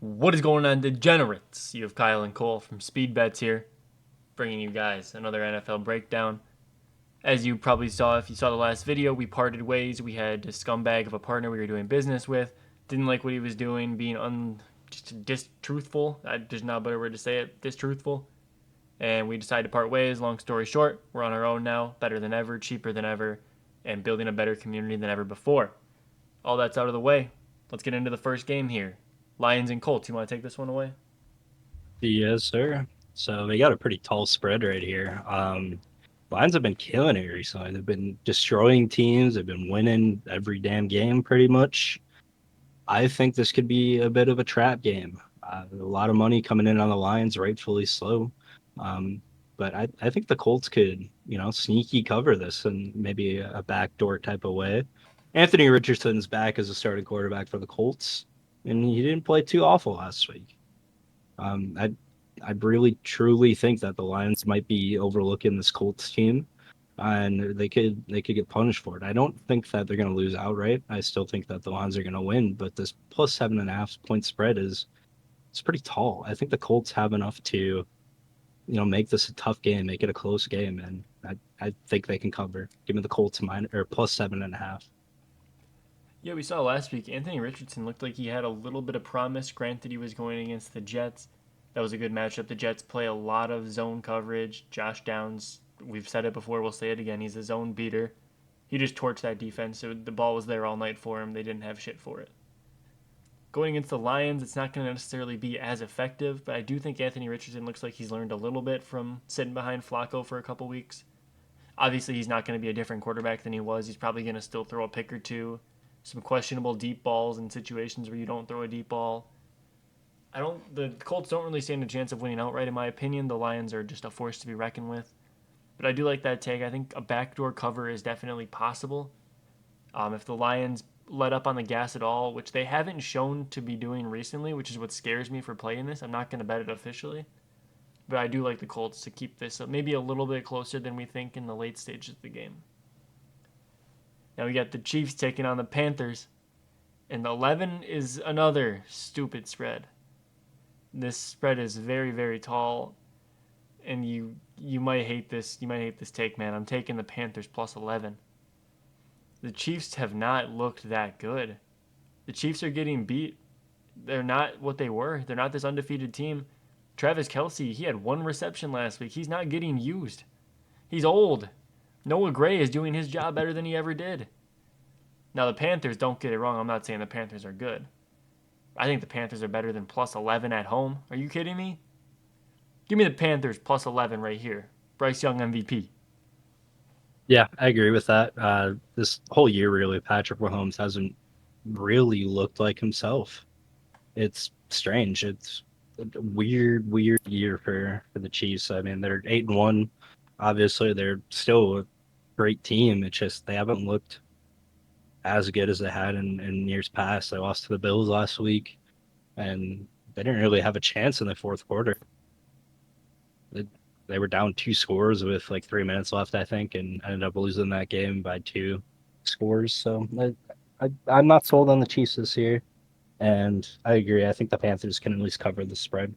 What is going on, degenerates? You have Kyle and Cole from SpeedBets here, bringing you guys another NFL breakdown. As you probably saw, if you saw the last video, we parted ways. We had a scumbag of a partner we were doing business with. Didn't like what he was doing, being just distruthful. There's not a better word to say it. Distruthful. And we decided to part ways. Long story short, we're on our own now, better than ever, cheaper than ever, and building a better community than ever before. All that's out of the way. Let's get into the first game here. Lions and Colts. You want to take this one away? Yes, sir. So they got a pretty tall spread right here. Lions have been killing it recently. They've been destroying teams. They've been winning every damn game pretty much. I think this could be a bit of a trap game. A lot of money coming in on the Lions, rightfully slow. Um, but I think the Colts could, sneaky cover this in maybe a backdoor type of way. Anthony Richardson's back as a starting quarterback for the Colts, and he didn't play too awful last week. Um, I I really truly think that the Lions might be overlooking this Colts team, and they could get punished for it. I don't think that they're going to lose outright. I still think that the Lions are going to win, but this plus 7.5 point spread is it's pretty tall. I think the Colts have enough to make this a tough game, make it a close game, and I think they can cover. Give me the Colts minus or plus 7.5. Yeah, we saw last week. Anthony Richardson looked like he had a little bit of promise. Granted, he was going against the Jets. That was a good matchup. The Jets play a lot of zone coverage. Josh Downs, we've said it before, we'll say it again. He's a zone beater. He just torched that defense. So the ball was there all night for him. They didn't have shit for it. Going against the Lions, it's not going to necessarily be as effective, but I do think Anthony Richardson looks like he's learned a little bit from sitting behind Flacco for a couple weeks. Obviously, he's not going to be a different quarterback than he was. He's probably going to still throw a pick or two, some questionable deep balls in situations where you don't throw a deep ball. I don't. The Colts don't really stand a chance of winning outright, in my opinion. The Lions are just a force to be reckoned with. But I do like that take. I think a backdoor cover is definitely possible. If the Lions let up on the gas at all, which they haven't shown to be doing recently, which is what scares me for playing this, I'm not going to bet it officially. But I do like the Colts to keep this up maybe a little bit closer than we think in the late stages of the game. Now we got the Chiefs taking on the Panthers, and 11 is another stupid spread. This spread is very very tall, and you might hate this. You might hate this take, man. I'm taking the Panthers plus 11. The Chiefs have not looked that good. The Chiefs are getting beat. They're not what they were. They're not this undefeated team. Travis Kelsey, he had one reception last week. He's not getting used. He's old. Noah Gray is doing his job better than he ever did. Now, the Panthers, don't get it wrong. I'm not saying the Panthers are good. I think the Panthers are better than plus 11 at home. Are you kidding me? Give me the Panthers plus 11 right here. Bryce Young MVP. Yeah, I agree with that. This whole year, really, Patrick Mahomes hasn't really looked like himself. It's strange. It's a weird year for the Chiefs. I mean, they're 8-1. Obviously, they're still a great team. It's just they haven't looked as good as they had in years past. They lost to the Bills last week, and they didn't really have a chance in the fourth quarter. They, they were down two scores with like 3 minutes left, I think, and ended up losing that game by two scores. So I'm not sold on the Chiefs this year. And I agree. I think the Panthers can at least cover the spread.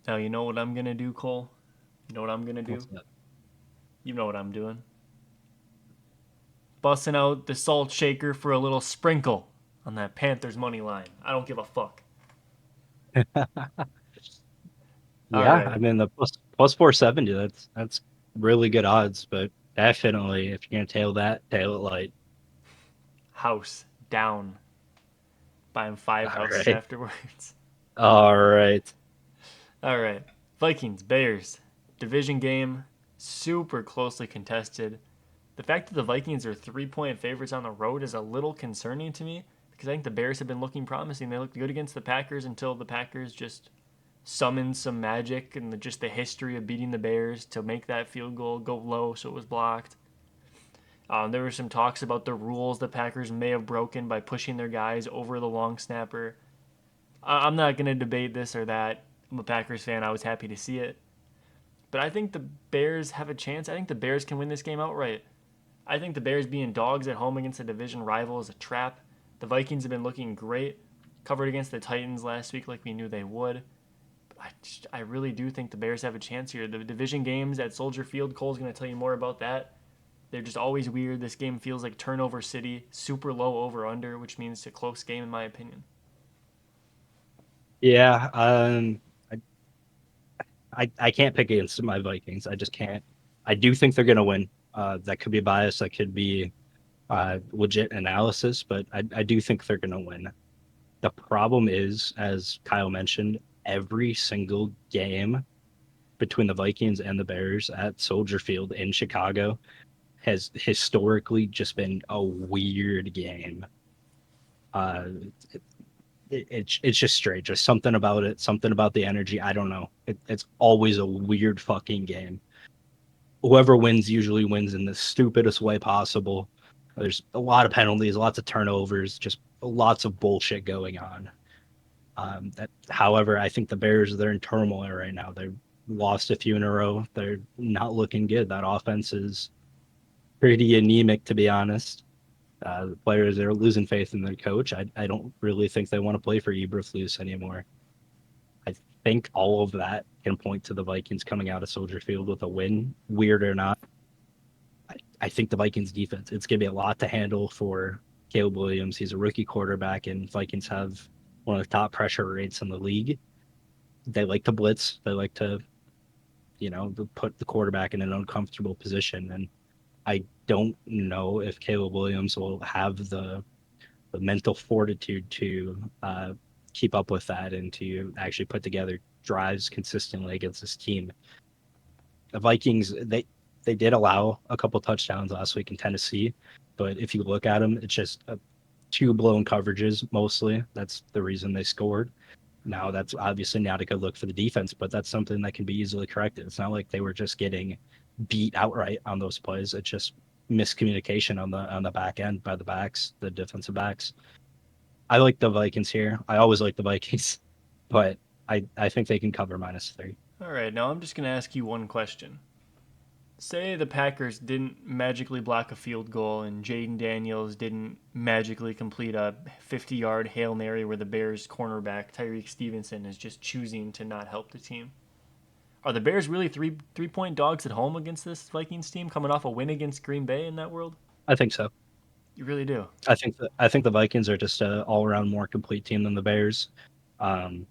Now, you know what I'm going to do, Cole? You know what I'm going to What's do? that? You know what I'm doing. Busting out the salt shaker for a little sprinkle on that Panthers money line. I don't give a fuck. All Yeah, I right. mean the plus 470. That's really good odds, but definitely if you're gonna tail that, tail it light. House down. Buying five All houses right, afterwards. all right. All right. Vikings, Bears. Division game. Super closely contested. The fact that the Vikings are 3-point favorites on the road is a little concerning to me because I think the Bears have been looking promising. They looked good against the Packers until the Packers just summoned some magic and just the history of beating the Bears to make that field goal go low so it was blocked. There were some talks about the rules the Packers may have broken by pushing their guys over the long snapper. I'm not going to debate this or that. I'm a Packers fan. I was happy to see it. But I think the Bears have a chance. I think the Bears can win this game outright. I think the Bears being dogs at home against a division rival is a trap. The Vikings have been looking great. Covered against the Titans last week like we knew they would. I really do think the Bears have a chance here. The division games at Soldier Field, Cole's going to tell you more about that. They're just always weird. This game feels like turnover city, super low over under, which means it's a close game in my opinion. Yeah, I can't pick against my Vikings. I just can't. I do think they're going to win. That could be bias. That could be legit analysis, but I do think they're going to win. The problem is, as Kyle mentioned, every single game between the Vikings and the Bears at Soldier Field in Chicago has historically just been a weird game. Uh, it's just strange. There's something about it, something about the energy. I don't know. It's always a weird fucking game. Whoever wins usually wins in the stupidest way possible. There's a lot of penalties, lots of turnovers, just lots of bullshit going on. However, I think the Bears they're in turmoil right now. They've lost a few in a row. They're not looking good. That offense is pretty anemic, to be honest. The players are losing faith in their coach. I don't really think they want to play for Eberflus anymore. I think all of that can point to the Vikings coming out of Soldier Field with a win. Weird or not, I think the Vikings defense it's going to be a lot to handle for Caleb Williams. He's a rookie quarterback, and Vikings have one of the top pressure rates in the league. They like to blitz. They like to put the quarterback in an uncomfortable position, and I don't know if Caleb Williams will have the mental fortitude to keep up with that and to actually put together drives consistently against this team. The Vikings they did allow a couple touchdowns last week in Tennessee, but if you look at them, it's just two blown coverages mostly. That's the reason they scored. Now that's obviously not a good look for the defense, but that's something that can be easily corrected. It's not like they were just getting beat outright on those plays. It's just miscommunication on the back end by the backs, the defensive backs. I like the Vikings here. I always like the Vikings, but I think they can cover -3. All right, now I'm just going to ask you one question. Say the Packers didn't magically block a field goal and Jaden Daniels didn't magically complete a 50-yard Hail Mary where the Bears cornerback Tyreek Stevenson is just choosing to not help the team. Are the Bears really three-point dogs at home against this Vikings team coming off a win against Green Bay in that world? I think so. You really do. I think the Vikings are just a all around more complete team than the Bears. Um,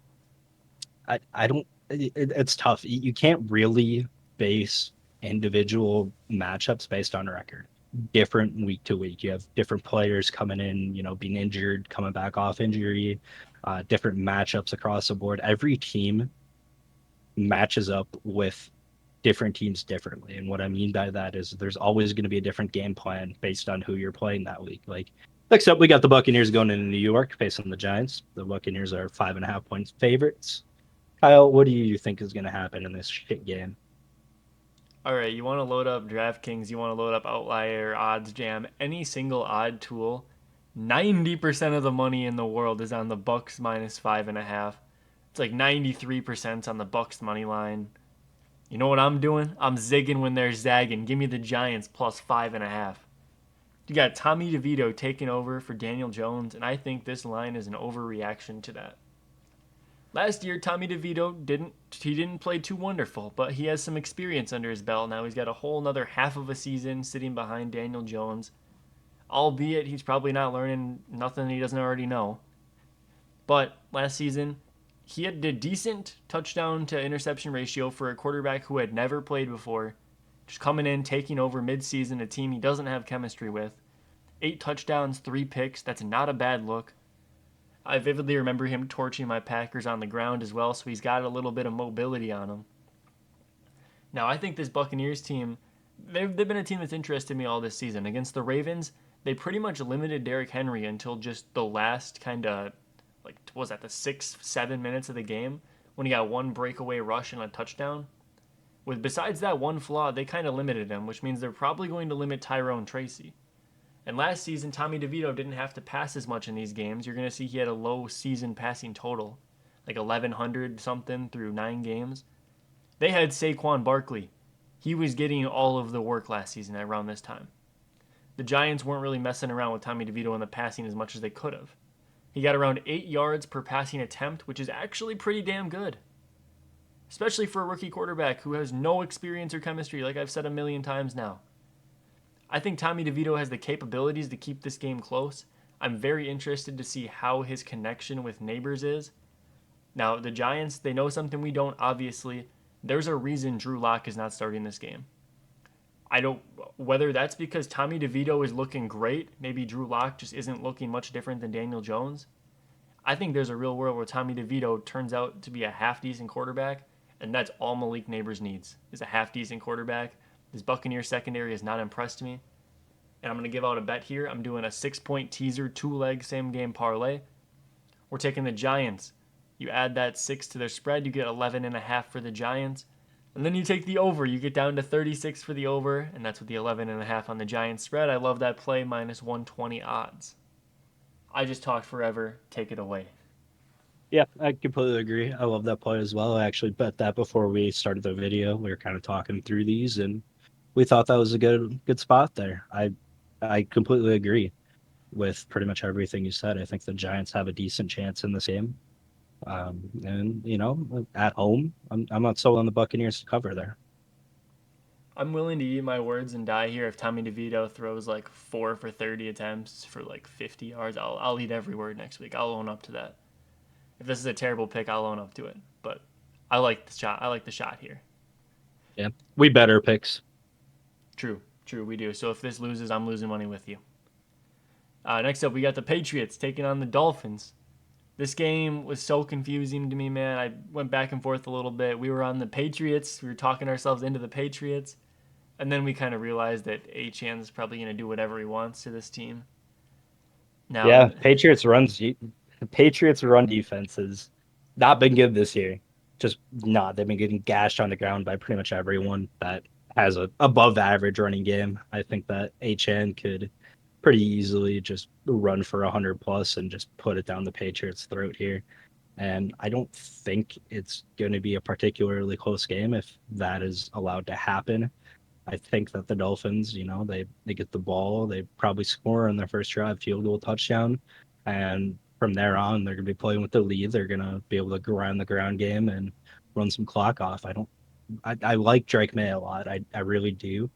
I don't. It's tough. You can't really base individual matchups based on record. Different week to week. You have different players coming in, being injured, coming back off injury, different matchups across the board. Every team matches up with different teams differently. And what I mean by that is there's always going to be a different game plan based on who you're playing that week. Like, next up, we got the Buccaneers going into New York facing the Giants. The Buccaneers are 5.5 point favorites. Kyle, what do you think is going to happen in this shit game? All right, you want to load up DraftKings, you want to load up Outlier, Odds Jam, any single odd tool. 90% of the money in the world is on the Bucks -5.5. It's like 93% on the Bucks money line. You know what I'm doing? I'm zigging when they're zagging. Give me the Giants +5.5. You got Tommy DeVito taking over for Daniel Jones, and I think this line is an overreaction to that. Last year, Tommy DeVito didn't play too wonderful, but he has some experience under his belt. Now he's got a whole another half of a season sitting behind Daniel Jones, albeit he's probably not learning nothing he doesn't already know. But last season, he had a decent touchdown to interception ratio for a quarterback who had never played before. Just coming in, taking over midseason, a team he doesn't have chemistry with. 8 touchdowns, 3 picks. That's not a bad look. I vividly remember him torching my Packers on the ground as well, so he's got a little bit of mobility on him. Now, I think this Buccaneers team, they've been a team that's interested me all this season. Against the Ravens, they pretty much limited Derrick Henry until just the last kind of, like, what was that, the 6, 7 minutes of the game when he got one breakaway rush and a touchdown? With besides that one flaw, they kind of limited him, which means they're probably going to limit Tyrone Tracy. And last season, Tommy DeVito didn't have to pass as much in these games. You're going to see he had a low season passing total, like 1,100 something through 9 games. They had Saquon Barkley. He was getting all of the work last season around this time. The Giants weren't really messing around with Tommy DeVito in the passing as much as they could have. He got around 8 yards per passing attempt, which is actually pretty damn good, especially for a rookie quarterback who has no experience or chemistry, like I've said a million times now. I think Tommy DeVito has the capabilities to keep this game close. I'm very interested to see how his connection with Neighbors is. Now, the Giants, they know something we don't, obviously. There's a reason Drew Lock is not starting this game. I don't, whether that's because Tommy DeVito is looking great, maybe Drew Lock just isn't looking much different than Daniel Jones. I think there's a real world where Tommy DeVito turns out to be a half decent quarterback, and that's all Malik Neighbors needs is a half decent quarterback. This Buccaneer secondary has not impressed me, and I'm going to give out a bet here. I'm doing a 6 point teaser, 2 leg same game parlay. We're taking the Giants. You add that 6 to their spread, you get 11.5 for the Giants. And then you take the over. You get down to 36 for the over, and that's with the 11.5 on the Giants spread. I love that play, minus 120 odds. I just talked forever. Take it away. Yeah, I completely agree. I love that play as well. I actually bet that before we started the video. We were kind of talking through these, and we thought that was a good spot there. I completely agree with pretty much everything you said. I think the Giants have a decent chance in this game. And at home, I'm not sold on the Buccaneers to cover there. I'm willing to eat my words and die here. If Tommy DeVito throws like 4 for 30 attempts for like 50 yards, I'll eat every word next week. I'll own up to that. If this is a terrible pick, I'll own up to it. But I like the shot. I like the shot here. Yeah, we better picks. True, true, we do. So if this loses, I'm losing money with you. Next up, we got the Patriots taking on the Dolphins. This game was so confusing to me, man. I went back and forth a little bit. We were on the Patriots. We were talking ourselves into the Patriots. And then we kind of realized that Achan is probably going to do whatever he wants to this team. Now, Yeah, Patriots run defense has not been good this year. Just not. They've been getting gashed on the ground by pretty much everyone that has a above average running game. I think that HN could pretty easily just run for 100 plus and just put it down the Patriots' throat here. And I don't think it's going to be a particularly close game if that is allowed to happen. I think that the Dolphins, they get the ball, they probably score on their first drive, field goal touchdown, and from there on, they're going to be playing with the lead. They're going to be able to grind the ground game and run some clock off. I like Drake May a lot. I really do.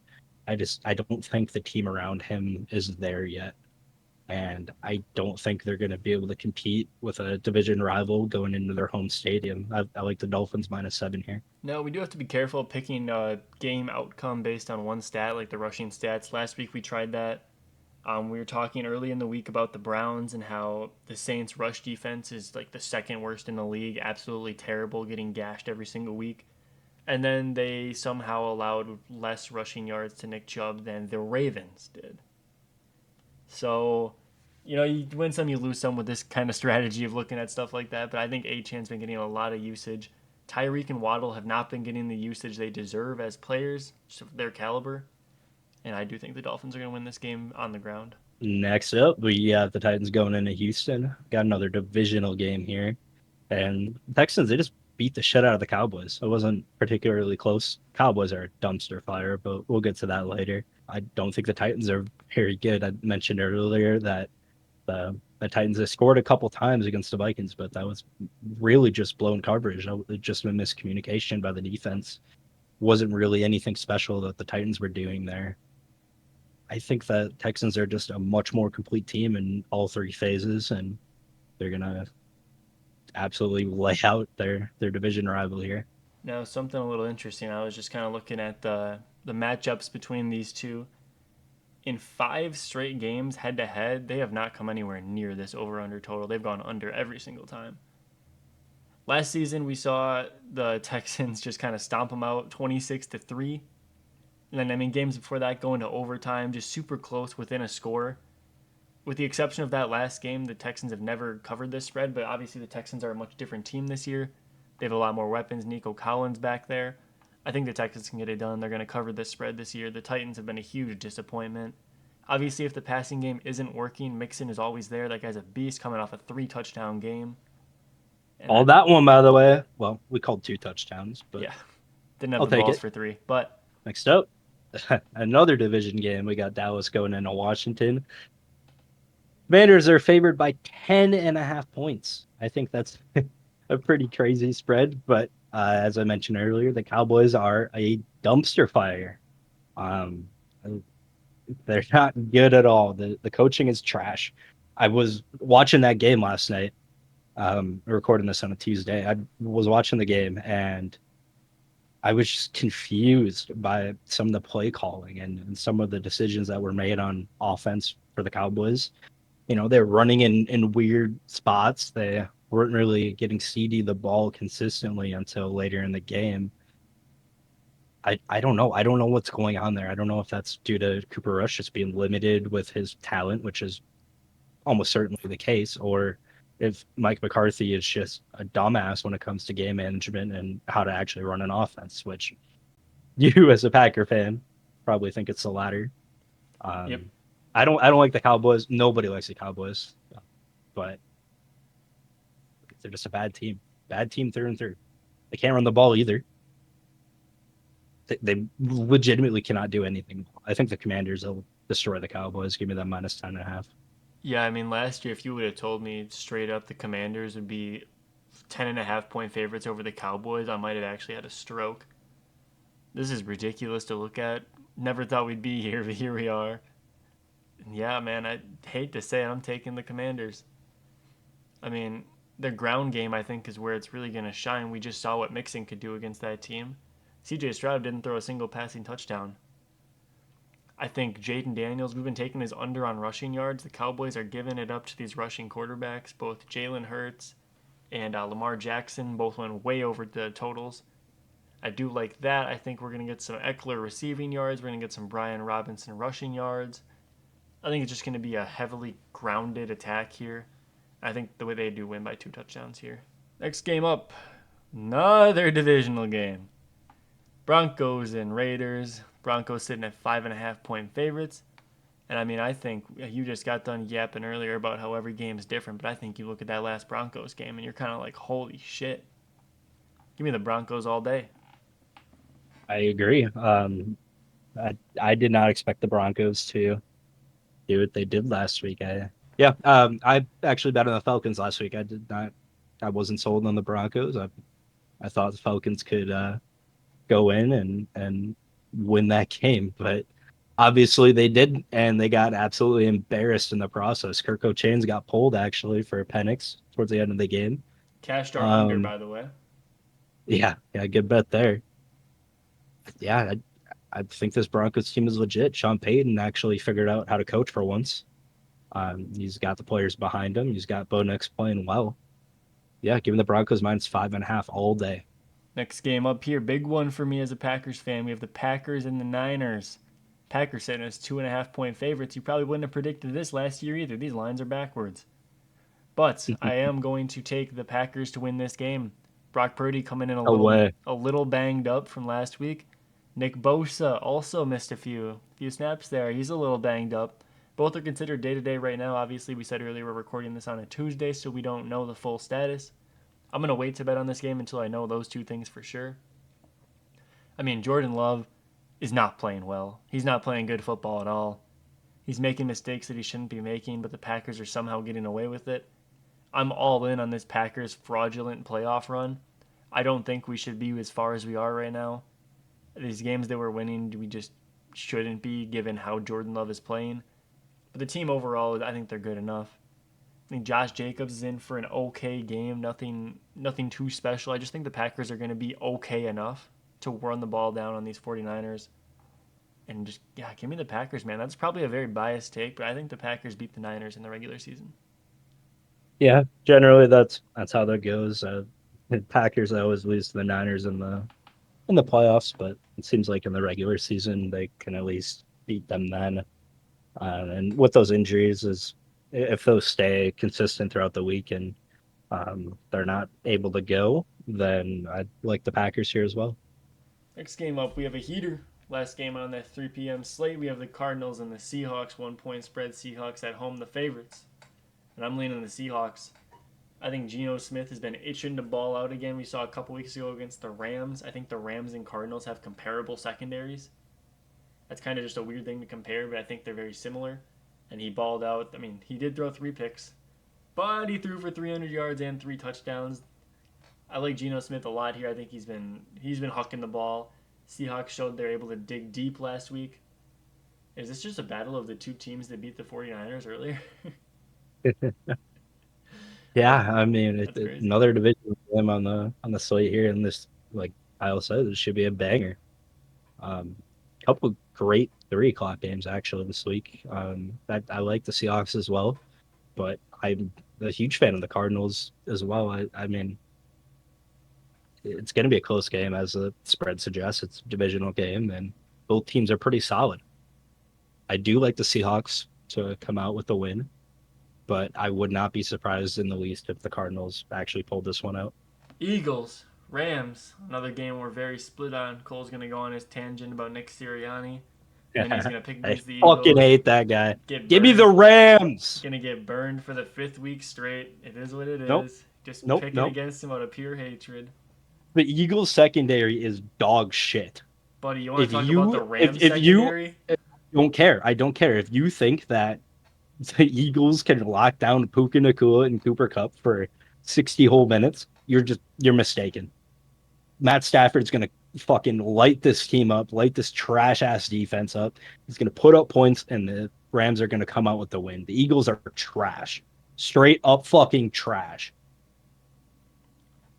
I don't think the team around him is there yet. And I don't think they're going to be able to compete with a division rival going into their home stadium. I like the Dolphins -7 here. no, we do have to be careful picking a game outcome based on one stat, like the rushing stats. Last week we tried that. We were talking early in the week about the Browns and how the Saints' rush defense is like the second worst in the league, absolutely terrible, getting gashed every single week. And then they somehow allowed less rushing yards to Nick Chubb than the Ravens did. So, you win some, you lose some with this kind of strategy of looking at stuff like that. But I think Achan's been getting a lot of usage. Tyreek and Waddle have not been getting the usage they deserve as players of their caliber. And I do think the Dolphins are going to win this game on the ground. Next up, we have the Titans going into Houston. Got another divisional game here. And Texans, they just beat the shit out of the Cowboys. It wasn't particularly close. Cowboys are a dumpster fire, but we'll get to that later. I don't think the Titans are very good. I mentioned earlier that the Titans they scored a couple times against the Vikings, but that was really just blown coverage. Just a miscommunication by the defense. Wasn't really anything special that the Titans were doing there. I think that Texans are just a much more complete team in all three phases, and they're gonna absolutely lay out their division rival here. Now, something a little interesting. I was just kind of looking at the matchups between these two. In 5 straight games head to head, they have not come anywhere near this over under total. They've gone under every single time. Last season, we saw the Texans just kind of stomp them out 26-3. And then, games before that going to overtime, just super close within a score. With the exception of that last game, the Texans have never covered this spread, but obviously the Texans are a much different team this year. They have a lot more weapons. Nico Collins back there. I think the Texans can get it done. They're going to cover this spread this year. The Titans have been a huge disappointment. Obviously, if the passing game isn't working, Mixon is always there. That guy's a beast coming off a 3 touchdown game. And All that one, by the way. Well, we called 2 touchdowns, but yeah, didn't have I'll the take balls it. for 3. But Next up. Another division game. We got Dallas going into Washington. Commanders are favored by 10.5 points. I think that's a pretty crazy spread, but as I mentioned earlier, the Cowboys are a dumpster fire. Um, they're not good at all. The coaching is trash. I was watching that game last night. Recording this on a Tuesday. I was watching the game and I was just confused by some of the play calling and some of the decisions that were made on offense for the Cowboys. They're running in weird spots. They weren't really getting CD the ball consistently until later in the game. I don't know. I don't know what's going on there. I don't know if that's due to Cooper Rush just being limited with his talent, which is almost certainly the case, or if Mike McCarthy is just a dumbass when it comes to game management and how to actually run an offense, which you as a Packer fan probably think it's the latter. Yep. Um, I don't like the Cowboys. Nobody likes the Cowboys, but they're just a bad team through and through. They can't run the ball either. They legitimately cannot do anything. I think the Commanders will destroy the Cowboys. Give me that minus 10.5. Yeah, I mean, last year, if you would have told me straight up the Commanders would be 10.5 point favorites over the Cowboys, I might have actually had a stroke. This is ridiculous to look at. Never thought we'd be here, but here we are. And yeah, man, I hate to say it, I'm taking the Commanders. I mean, their ground game, I think, is where it's really going to shine. We just saw what Mixon could do against that team. CJ Stroud didn't throw a single passing touchdown. I think Jaden Daniels, we've been taking his under on rushing yards. The Cowboys are giving it up to these rushing quarterbacks. Both Jalen Hurts and Lamar Jackson both went way over the totals. I do like that. I think we're going to get some Eckler receiving yards. We're going to get some Brian Robinson rushing yards. I think it's just going to be a heavily grounded attack here. I think the way they do win by 2 touchdowns here. Next game up, another divisional game. Broncos and Raiders. Broncos sitting at 5.5 point favorites. And I mean, I think you just got done yapping earlier about how every game is different, but I think you look at that last Broncos game and you're kind of like, holy shit. Give me the Broncos all day. I agree. I did not expect the Broncos to do what they did last week. I actually bet on the Falcons last week. I wasn't sold on the Broncos. I thought the Falcons could go in and win that game, but obviously they didn't, and they got absolutely embarrassed in the process. Kirk Chains got pulled actually for a Penix towards the end of the game. Cashed our under, Um, by the way. yeah, good bet there. Yeah, I think this Broncos team is legit. Sean Payton actually figured out how to coach for once. He's got the players behind him. He's got Bo Nix playing well. Yeah, give me the Broncos minus 5.5 all day. Next game up here, big one for me as a Packers fan. We have the Packers and the Niners. Packers sitting as 2.5 point favorites. You probably wouldn't have predicted this last year either. These lines are backwards. But I am going to take the Packers to win this game. Brock Purdy coming in No way. a little banged up from last week. Nick Bosa also missed a few snaps there. He's a little banged up. Both are considered day to day right now. Obviously, we said earlier we're recording this on a Tuesday, so we don't know the full status. I'm gonna wait to bet on this game until I know those two things for sure. I mean, Jordan Love is not playing well. He's not playing good football at all. He's making mistakes that he shouldn't be making, but the Packers are somehow getting away with it. I'm all in on this Packers fraudulent playoff run. I don't think we should be as far as we are right now. These games that we're winning, we just shouldn't be given how Jordan Love is playing. But the team overall, I think they're good enough. I think Josh Jacobs is in for an okay game, nothing too special. I just think the Packers are going to be okay enough to run the ball down on these 49ers. And just, yeah, give me the Packers, man. That's probably a very biased take, but I think the Packers beat the Niners in the regular season. Yeah, generally that's how that goes. The Packers always lose to the Niners in the playoffs, but it seems like in the regular season they can at least beat them then. And with those injuries, is if those stay consistent throughout the week and they're not able to go, then I'd like the Packers here as well. Next game up, we have a heater. Last game on that 3 p.m. slate, we have the Cardinals and the Seahawks. 1 point spread. Seahawks at home, the favorites. And I'm leaning the Seahawks. I think Geno Smith has been itching to ball out again. We saw a couple weeks ago against the Rams. I think the Rams and Cardinals have comparable secondaries. That's kind of just a weird thing to compare, but I think they're very similar. And he balled out. I mean, he did throw 3 picks, but he threw for 300 yards and 3 touchdowns. I like Geno Smith a lot here. I think he's been hucking the ball. Seahawks showed they're able to dig deep last week. Is this just a battle of the two teams that beat the 49ers earlier? Yeah, that, I mean, that's crazy. another division game on the slate here, and this, like Kyle said, it should be a banger. Couple great 3 o'clock games actually this week. I like the Seahawks as well, but I'm a huge fan of the Cardinals as well. I mean, it's going to be a close game as the spread suggests. It's a divisional game, and both teams are pretty solid. I do like the Seahawks to come out with the win, but I would not be surprised in the least if the Cardinals actually pulled this one out. Eagles, Rams, another game we're very split on. Cole's going to go on his tangent about Nick Sirianni. Then he's going to pick I against the fucking Eagles, hate that guy. get Give me the burned. Rams. Going to get burned for the 5th week straight. It is what it Nope, is. Just nope, picking nope. against him out of pure hatred. The Eagles secondary is dog shit. Buddy, you want If to talk about the you Rams if you secondary? don't care, I don't care. If you think that the Eagles can lock down Puka Nakua and Cooper Cup for 60 whole minutes, you're mistaken. Matt Stafford's gonna fucking light this team up, light this trash ass defense up. He's gonna put up points, and the Rams are gonna come out with the win. The Eagles are trash, straight up fucking trash.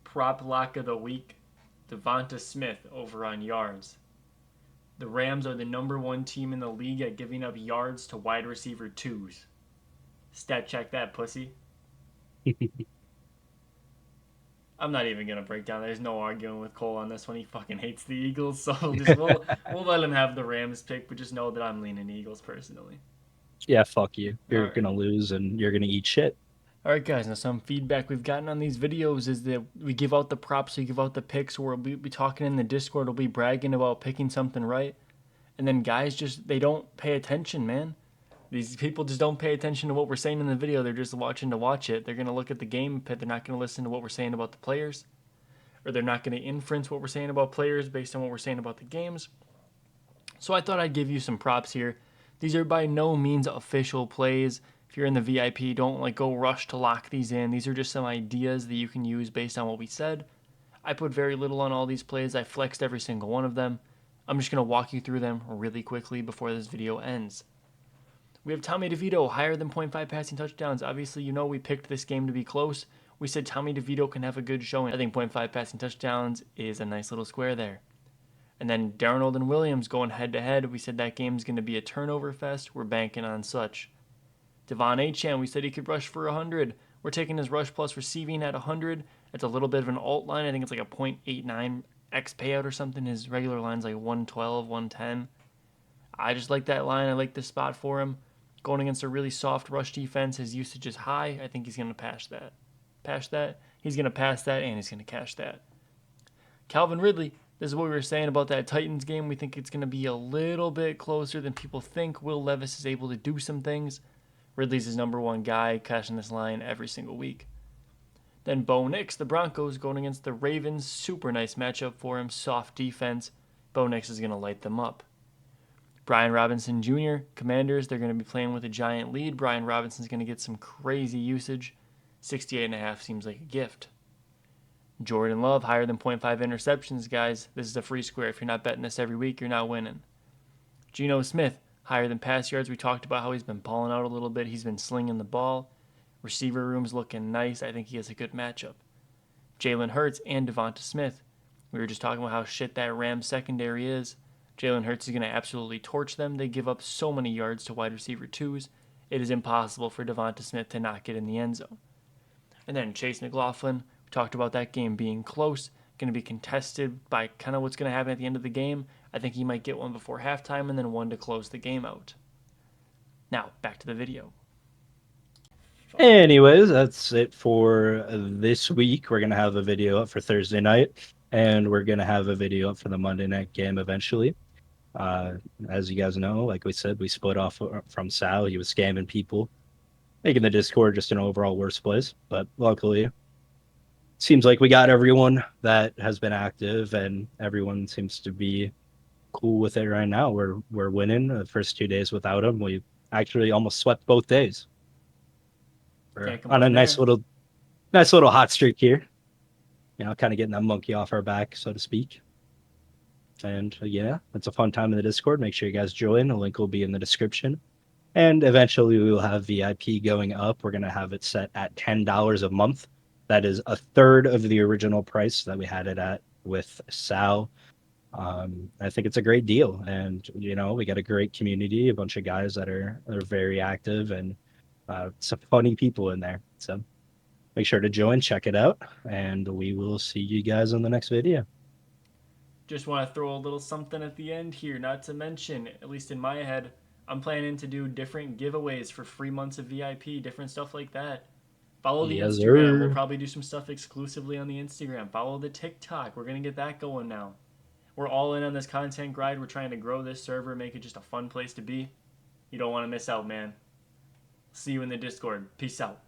Prop lock of the week, Devonta Smith over on yards. The Rams are the number one team in the league at giving up yards to wide receiver twos. Stat check that pussy. I'm not even gonna break down. There's no arguing with Cole on this one. He fucking hates the Eagles, so we'll let him have the Rams pick, but just know that I'm leaning Eagles personally. Yeah, fuck you. All You're right. gonna lose, and you're gonna eat shit. All right, guys. Now, some feedback we've gotten on these videos is that we give out the props, we give out the picks, we'll be talking in the Discord, we'll be bragging about picking something right, and then guys just they don't pay attention, man. These people just don't pay attention to what we're saying in the video. They're just watching to watch it. They're gonna look at the game, but they're not gonna listen to what we're saying about the players, or they're not gonna inference what we're saying about players based on what we're saying about the games. So I thought I'd give you some props here. These are by no means official plays. If you're in the VIP, don't go rush to lock these in. These are just some ideas that you can use based on what we said. I put very little on all these plays. I flexed every single one of them. I'm just going to walk you through them really quickly before this video ends. We have Tommy DeVito, higher than 0.5 passing touchdowns. Obviously, you know we picked this game to be close. We said Tommy DeVito can have a good showing. I think 0.5 passing touchdowns is a nice little square there. And then Darnold and Williams going head to head. We said that game's going to be a turnover fest. We're banking on such. Devon Achane, we said he could rush for 100. We're taking his rush plus receiving at 100. It's a little bit of an alt line. I think it's like a 0.89 X payout or something. His regular line's like 112, 110. I just like that line. I like this spot for him. Going against a really soft rush defense, his usage is high. I think he's going to pass that. Pass that. He's going to pass that, and he's going to cash that. Calvin Ridley, this is what we were saying about that Titans game. We think it's going to be a little bit closer than people think. Will Levis is able to do some things. Ridley's his number one guy, cashing this line every single week. Then Bo Nix, the Broncos, going against the Ravens. Super nice matchup for him. Soft defense. Bo Nix is going to light them up. Brian Robinson Jr., Commanders, they're going to be playing with a giant lead. Brian Robinson's going to get some crazy usage. 68.5 seems like a gift. Jordan Love, higher than 0.5 interceptions, guys. This is a free square. If you're not betting this every week, you're not winning. Geno Smith, higher than pass yards. We talked about how he's been balling out a little bit. He's been slinging the ball. Receiver room's looking nice. I think he has a good matchup. Jalen Hurts and Devonta Smith. We were just talking about how shit that Rams secondary is. Jalen Hurts is going to absolutely torch them. They give up so many yards to wide receiver twos. It is impossible for Devonta Smith to not get in the end zone. And then Chase McLaughlin, we talked about that game being close, going to be contested by kind of what's going to happen at the end of the game. I think he might get one before halftime and then one to close the game out. Now, back to the video. Anyways, that's it for this week. We're gonna have a video up for Thursday night, and we're gonna have a video up for the Monday night game eventually. As you guys know, like we said, we split off from Sal. He was scamming people, making the Discord just an overall worse place. But luckily, seems like we got everyone that has been active, and everyone seems to be cool with it right now. We're winning the first 2 days without him. We actually almost swept both days. We're Can't on a complain there. nice little hot streak here. Kind of getting that monkey off our back, so to speak. And yeah, it's a fun time in the Discord. Make sure you guys join. The link will be in the description. And eventually we will have VIP going up. We're going to have it set at $10 a month. That is a third of the original price that we had it at with Sal. I think it's a great deal. And, we got a great community, a bunch of guys that are very active and some funny people in there. So make sure to join, check it out, and we will see you guys in the next video. Just want to throw a little something at the end here, not to mention, at least in my head, I'm planning to do different giveaways for free months of VIP, different stuff like that. Follow the Yes, Instagram. We'll sir. probably do some stuff exclusively on the Instagram. Follow the TikTok. We're going to get that going now. We're all in on this content grind. We're trying to grow this server, make it just a fun place to be. You don't want to miss out, man. See you in the Discord. Peace out.